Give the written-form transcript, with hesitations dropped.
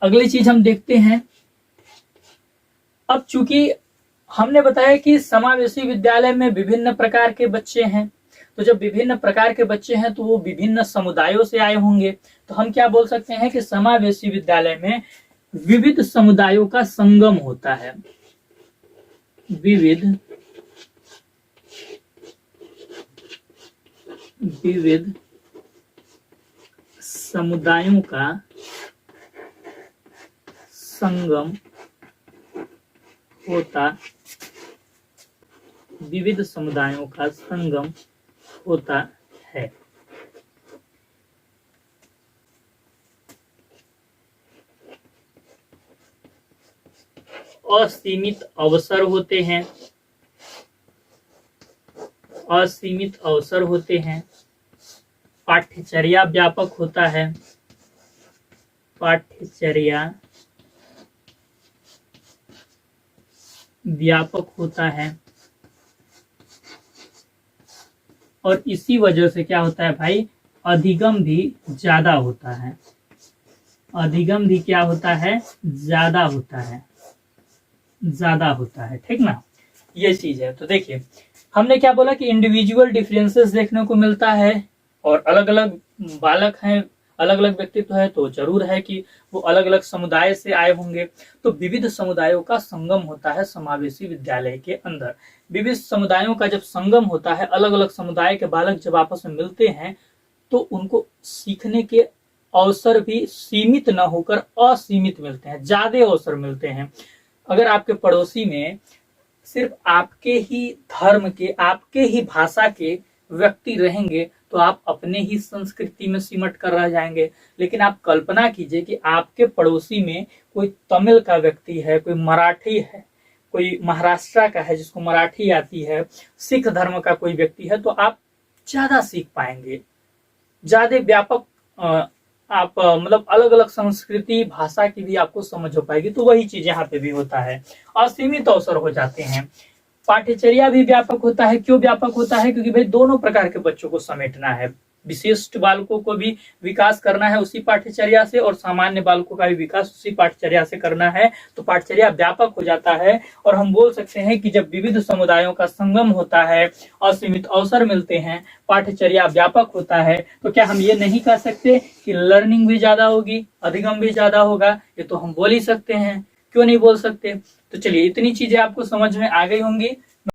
अगली चीज हम देखते हैं, अब चूंकि हमने बताया कि समावेशी विद्यालय में विभिन्न प्रकार के बच्चे हैं, तो जब विभिन्न प्रकार के बच्चे हैं तो वो विभिन्न समुदायों से आए होंगे, तो हम क्या बोल सकते हैं कि समावेशी विद्यालय में विविध समुदायों का संगम होता है। विविध समुदायों का संगम होता, विविध समुदायों का संगम होता है। असीमित अवसर होते हैं, असीमित अवसर होते हैं। पाठ्यचर्या व्यापक होता है, पाठ्यचर्या व्यापक होता है। और इसी वजह से क्या होता है भाई, अधिगम भी ज्यादा होता है। अधिगम भी क्या होता है, ज्यादा होता है, ज्यादा होता है, ठीक ना, ये चीज है। तो देखिए हमने क्या बोला कि इंडिविजुअल डिफरेंसेस देखने को मिलता है, और अलग अलग बालक हैं, अलग अलग व्यक्तित्व है, तो जरूर है कि वो अलग अलग समुदाय से आए होंगे। तो विविध समुदायों का संगम होता है समावेशी विद्यालय के अंदर। विविध समुदायों का जब संगम होता है, अलग अलग समुदाय के बालक जब आपस में मिलते हैं, तो उनको सीखने के अवसर भी सीमित न होकर असीमित मिलते हैं, ज्यादा अवसर मिलते हैं। अगर आपके पड़ोसी में सिर्फ आपके ही धर्म के, आपके ही भाषा के व्यक्ति रहेंगे, तो आप अपने ही संस्कृति में सिमट कर रह जाएंगे। लेकिन आप कल्पना कीजिए कि आपके पड़ोसी में कोई तमिल का व्यक्ति है, कोई मराठी है, कोई महाराष्ट्र का है जिसको मराठी आती है, सिख धर्म का कोई व्यक्ति है, तो आप ज्यादा सीख पाएंगे, ज्यादा व्यापक आप मतलब अलग अलग संस्कृति भाषा की भी आपको समझ हो पाएगी। तो वही चीज यहाँ पे भी होता है, असीमित अवसर हो जाते हैं। पाठ्यचर्या भी व्यापक होता है। क्यों व्यापक होता है? क्योंकि भाई दोनों प्रकार के बच्चों को समेटना है। विशिष्ट बालकों को भी विकास करना है उसी पाठ्यचर्या से, और सामान्य बालकों का भी विकास उसी पाठ्यचर्या से करना है। तो पाठ्यचर्या व्यापक हो जाता है, और हम बोल सकते हैं कि जब विविध समुदायों का संगम होता है, असीमित अवसर मिलते हैं, पाठ्यचर्या व्यापक होता है, तो क्या हम ये नहीं कह सकते कि लर्निंग भी ज्यादा होगी, अधिगम भी ज्यादा होगा? ये तो हम बोल ही सकते हैं, क्यों नहीं बोल सकते? तो चलिए, इतनी चीजें आपको समझ में आ गई होंगी।